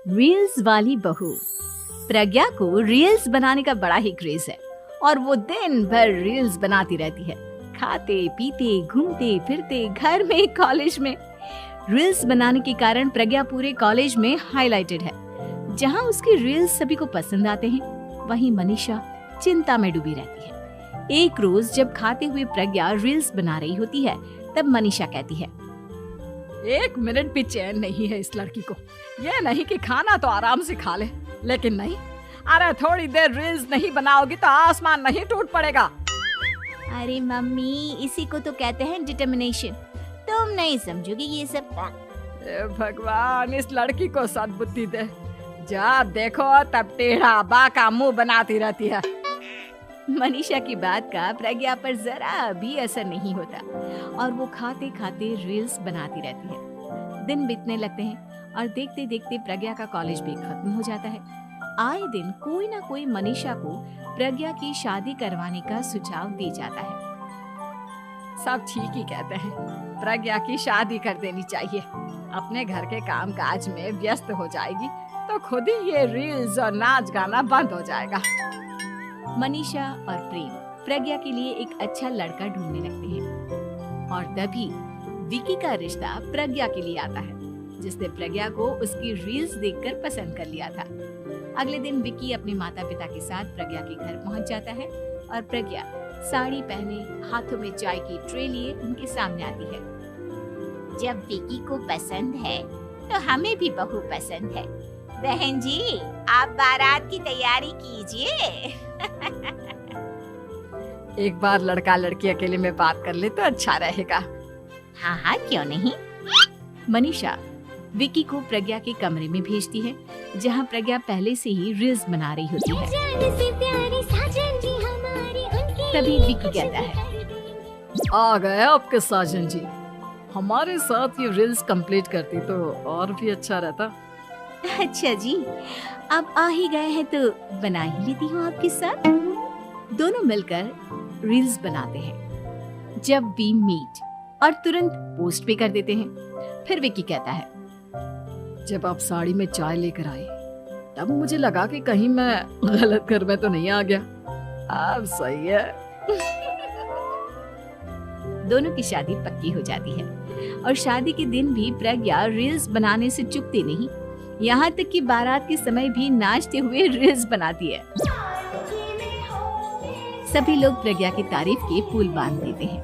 Reels वाली बहू। प्रज्ञा को रील्स बनाने का बड़ा ही क्रेज है और वो दिन भर रील्स बनाती रहती है। खाते पीते घूमते फिरते घर में कॉलेज में रील्स बनाने के कारण प्रज्ञा पूरे कॉलेज में हाईलाइटेड है। जहां उसकी रील्स सभी को पसंद आते हैं, वहीं मनीषा चिंता में डूबी रहती है। एक रोज जब खाते हुए प्रज्ञा रील्स बना रही होती है, तब मनीषा कहती है, एक मिनट भी चैन नहीं है इस लड़की को। ये नहीं कि खाना तो आराम से खा ले, लेकिन नहीं, अरे थोड़ी देर रील्स नहीं बनाओगी तो आसमान नहीं टूट पड़ेगा। अरे मम्मी, इसी को तो कहते हैं डिटर्मिनेशन। तुम नहीं समझोगी ये सब। ए भगवान, इस लड़की को सद्बुद्धि दे। जब देखो तब टेढ़ा बाका मुंह बनाती रहती है। मनीषा की बात का प्रज्ञा पर जरा भी असर नहीं होता और वो खाते खाते रील्स बनाती रहती है। दिन बीतने लगते हैं और देखते देखते प्रज्ञा का कॉलेज भी खत्म हो जाता है। आए दिन कोई ना कोई मनीषा को प्रज्ञा की शादी करवाने का सुझाव दे जाता है। सब ठीक ही कहते हैं, प्रज्ञा की शादी कर देनी चाहिए। अपने घर के काम काज में व्यस्त हो जाएगी तो खुद ही ये रील्स और नाच गाना बंद हो जाएगा। मनीषा और प्रेम प्रज्ञा के लिए एक अच्छा लड़का ढूंढने लगते हैं और तभी विकी का रिश्ता प्रज्ञा के लिए आता है, जिसने प्रज्ञा को उसकी रील्स देखकर पसंद कर लिया था। अगले दिन विकी अपने माता पिता के साथ प्रज्ञा के घर पहुंच जाता है और प्रज्ञा साड़ी पहने हाथों में चाय की ट्रे लिए उनके सामने आती है। जब विकी को पसंद है तो हमें भी बहू पसंद है। बहन जी, आप बारात की तैयारी कीजिए। एक बार लड़का लड़की अकेले में बात कर ले तो अच्छा रहेगा। हाँ हाँ, क्यों नहीं। मनीषा विकी को प्रज्ञा के कमरे में भेजती है, जहां प्रज्ञा पहले से ही रील्स बना रही होती है। तभी विकी कहता है, आ गए आपके साजन जी। हमारे साथ ये रील्स कंप्लीट करती तो और भी अच्छा रहता। अच्छा जी, अब आ ही गए हैं तो बना ही लेती हूँ आपके साथ। दोनों मिलकर रील्स बनाते हैं। जब वी मीट और तुरंत पोस्ट भी कर देते हैं। फिर विकी कहता है, जब आप साड़ी में चाय लेकर आए तब मुझे लगा कि कहीं मैं गलत घर में तो नहीं आ गया। अब सही है। दोनों की शादी पक्की हो जाती है और शादी के दिन भी प्रज्ञा रील्स बनाने से चूकती नहीं। यहाँ तक कि बारात के समय भी नाचते हुए रील्स बनाती है। सभी लोग प्रज्ञा की तारीफ के पुल बांध देते हैं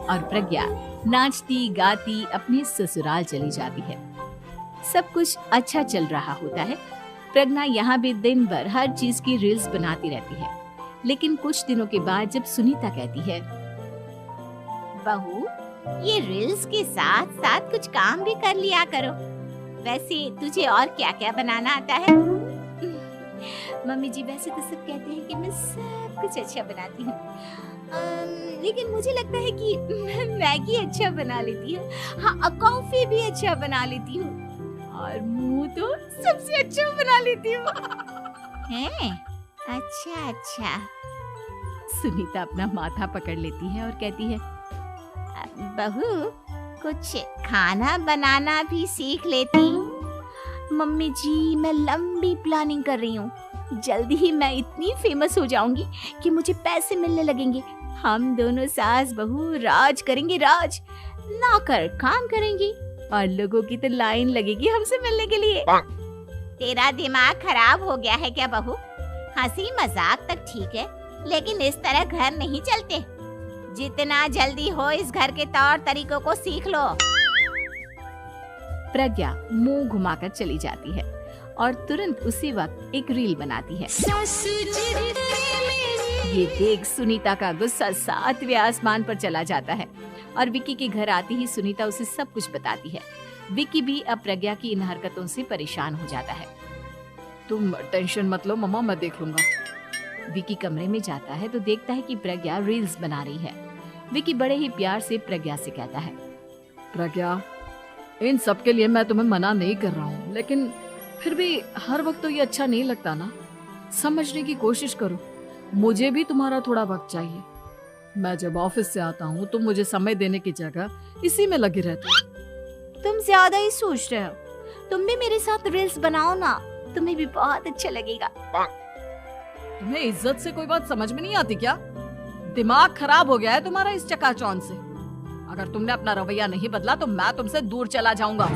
और प्रज्ञा नाचती गाती अपने ससुराल चली जाती है। सब कुछ अच्छा चल रहा होता है। प्रज्ञा यहाँ भी दिन भर हर चीज की रील्स बनाती रहती है। लेकिन कुछ दिनों के बाद जब सुनीता कहती है, बहू, ये रील्स के साथ साथ कुछ काम भी कर लिया करो। वैसे तुझे और क्या क्या बनाना आता है? मम्मी जी, वैसे तो सब कहते हैं कि मैं सब कुछ अच्छा बनाती हूँ, लेकिन मुझे लगता है कि मैं मैगी अच्छा बना लेती हूँ। हाँ, कॉफी भी अच्छा बना लेती हूँ और मुंह तो सबसे अच्छा बना लेती हूँ। हैं? अच्छा अच्छा। सुनीता अपना माथा पकड़ लेती है और कहती है, बहू, कुछ खाना बनाना भी सीख लेती। मम्मी जी, मैं लंबी प्लानिंग कर रही हूँ। जल्दी ही मैं इतनी फेमस हो जाऊंगी कि मुझे पैसे मिलने लगेंगे। हम दोनों सास बहू राज करेंगे, राज लाकर काम करेंगे और लोगों की तो लाइन लगेगी हमसे मिलने के लिए। तेरा दिमाग खराब हो गया है क्या बहू? हंसी मजाक तक ठीक है, लेकिन इस तरह घर नहीं चलते। जितना जल्दी हो इस घर के तौर तरीकों को सीख लो। प्रज्ञा मुंह घुमाकर चली जाती है और तुरंत उसी वक्त एक रील बनाती है। ये देख सुनीता का गुस्सा 7वें आसमान पर चला जाता है और विकी के घर आती ही सुनीता उसे सब कुछ बताती है। विकी भी अब प्रज्ञा की इन हरकतों से परेशान हो जाता है। तुम टेंशन मत लो मम्मा, मैं देख लूंगा। विकी कमरे में जाता है तो देखता है कि प्रज्ञा रील्स बना रही है। विकी बड़े ही प्यार से प्रज्ञा से कहता है, प्रज्ञा, इन सब के लिए मैं तुम्हें मना नहीं कर रहा हूँ, लेकिन फिर भी हर वक्त तो ये अच्छा नहीं लगता ना। समझने की कोशिश करो, मुझे भी तुम्हारा थोड़ा वक्त चाहिए। मैं जब ऑफिस से आता हूँ तो मुझे समय देने की जगह इसी में लगी रहती है। तुम ज्यादा ही सोच रहे हो। तुम भी मेरे साथ रील्स बनाओ ना, तुम्हें भी बहुत अच्छा लगेगा। तुम्हें इज्जत से कोई बात समझ में नहीं आती क्या? दिमाग खराब हो गया है तुम्हारा इस चकाचौंध से। अगर तुमने अपना रवैया नहीं बदला तो मैं तुमसे दूर चला जाऊंगा।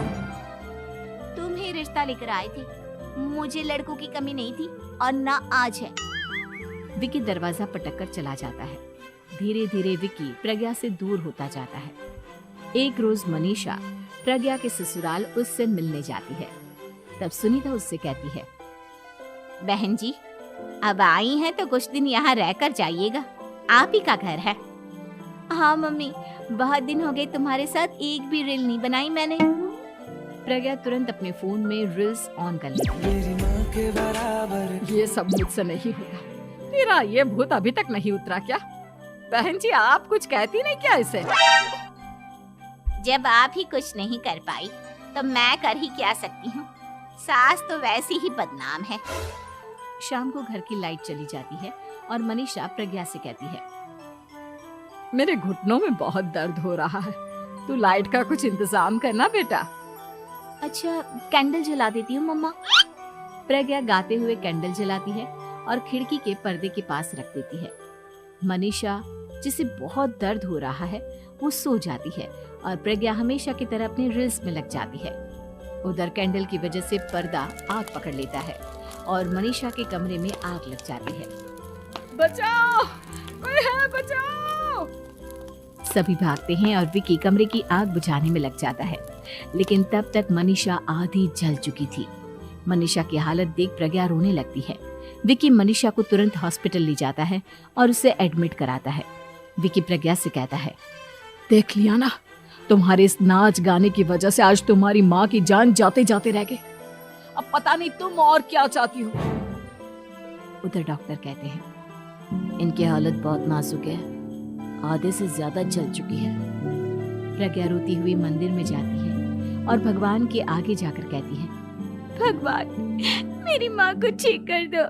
तुम ही रिश्ता लेकर आए थे, मुझे लड़कों की कमी नहीं थी और ना आज है। विकी दरवाजा पटक कर चला जाता है। धीरे धीरे विकी प्रज्ञा से दूर होता जाता है। एक रोज मनीषा प्रज्ञा के ससुराल उससे मिलने जाती है। तब सुनीता उससे कहती है, बहन जी, अब आई हैं तो कुछ दिन यहाँ रहकर जाइएगा, आप ही का घर है। हाँ मम्मी, बहुत दिन हो गए तुम्हारे साथ एक भी रील नहीं बनाई मैंने। प्रज्ञा तुरंत अपने फोन में रील्स ऑन कर लेती है। ये सब मुझसे नहीं होगा। तेरा ये भूत अभी तक नहीं उतरा क्या? बहन जी, आप कुछ कहती नहीं क्या इसे? जब आप ही कुछ नहीं कर पाई तो मैं कर ही क्या सकती हूँ। सास तो वैसी ही बदनाम है। शाम को घर की लाइट चली जाती है और मनीषा प्रज्ञा से कहती है, मेरे घुटनों में बहुत दर्द हो रहा है, तू लाइट का कुछ इंतजाम करना बेटा। अच्छा, कैंडल जला देती हूँ मम्मा। प्रज्ञा गाते हुए कैंडल जलाती है और खिड़की के पर्दे के पास रख देती है। मनीषा, जिसे बहुत दर्द हो रहा है, वो सो जाती है और प्रज्ञा हमेशा की तरह अपने रील्स में लग जाती है। उधर कैंडल की वजह से पर्दा आग पकड़ लेता है और मनीषा के कमरे में आग लग जाती है। बचाओ, कोई है, बचाओ। सभी भागते हैं और विकी कमरे की आग बुझाने में लग जाता है, लेकिन तब तक मनीषा आधी जल चुकी थी। मनीषा की हालत देख प्रज्ञा रोने लगती है। विकी मनीषा को तुरंत हॉस्पिटल ले जाता है और उसे एडमिट कराता है। विकी प्रज्ञा से कहता है, देख लिया ना, तुम्हारे इस नाच गाने की वजह से आज तुम्हारी माँ की जान जाते जाते रह गई। अब पता नहीं तुम और क्या चाहती हो। उधर डॉक्टर कहते हैं, इनकी हालत बहुत नाजुक है, आधे से ज्यादा जल चुकी है। प्रज्ञा रोती हुई मंदिर में जाती है और भगवान के आगे जाकर कहती है, भगवान, मेरी माँ को ठीक कर दो।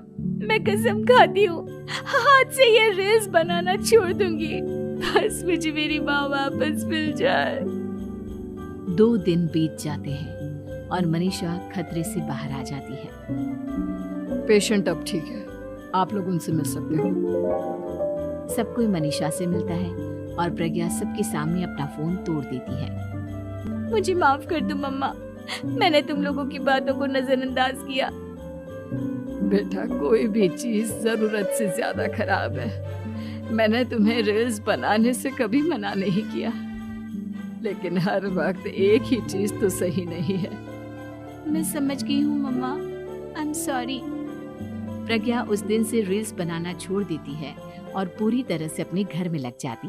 मैं कसम खाती हूँ हाथ से ये रील्स बनाना छोड़ दूंगी। बस मुझे मेरी माँ वापस मिल जाए। 2 दिन बीत जाते हैं और मनीषा खतरे से बाहर आ जाती है। पेशेंट अब ठीक है, आप लोग उनसे मिल सकते हो। सब कोई मनीषा से मिलता है और प्रज्ञा सबके सामने अपना फोन तोड़ देती है। मुझे माफ कर दो मम्मा, मैंने तुम लोगों की बातों को नजरअंदाज किया। बेटा, कोई भी चीज जरूरत से ज्यादा खराब है। मैंने तुम्हें रील्स बनाने से कभी मना नहीं किया, लेकिन हर वक्त एक ही चीज तो सही नहीं है। मैं समझ गई हूँ मम्मा, आई एम सॉरी। प्रज्ञा उस दिन से रील्स बनाना छोड़ देती है और पूरी तरह से अपने घर में लग जाती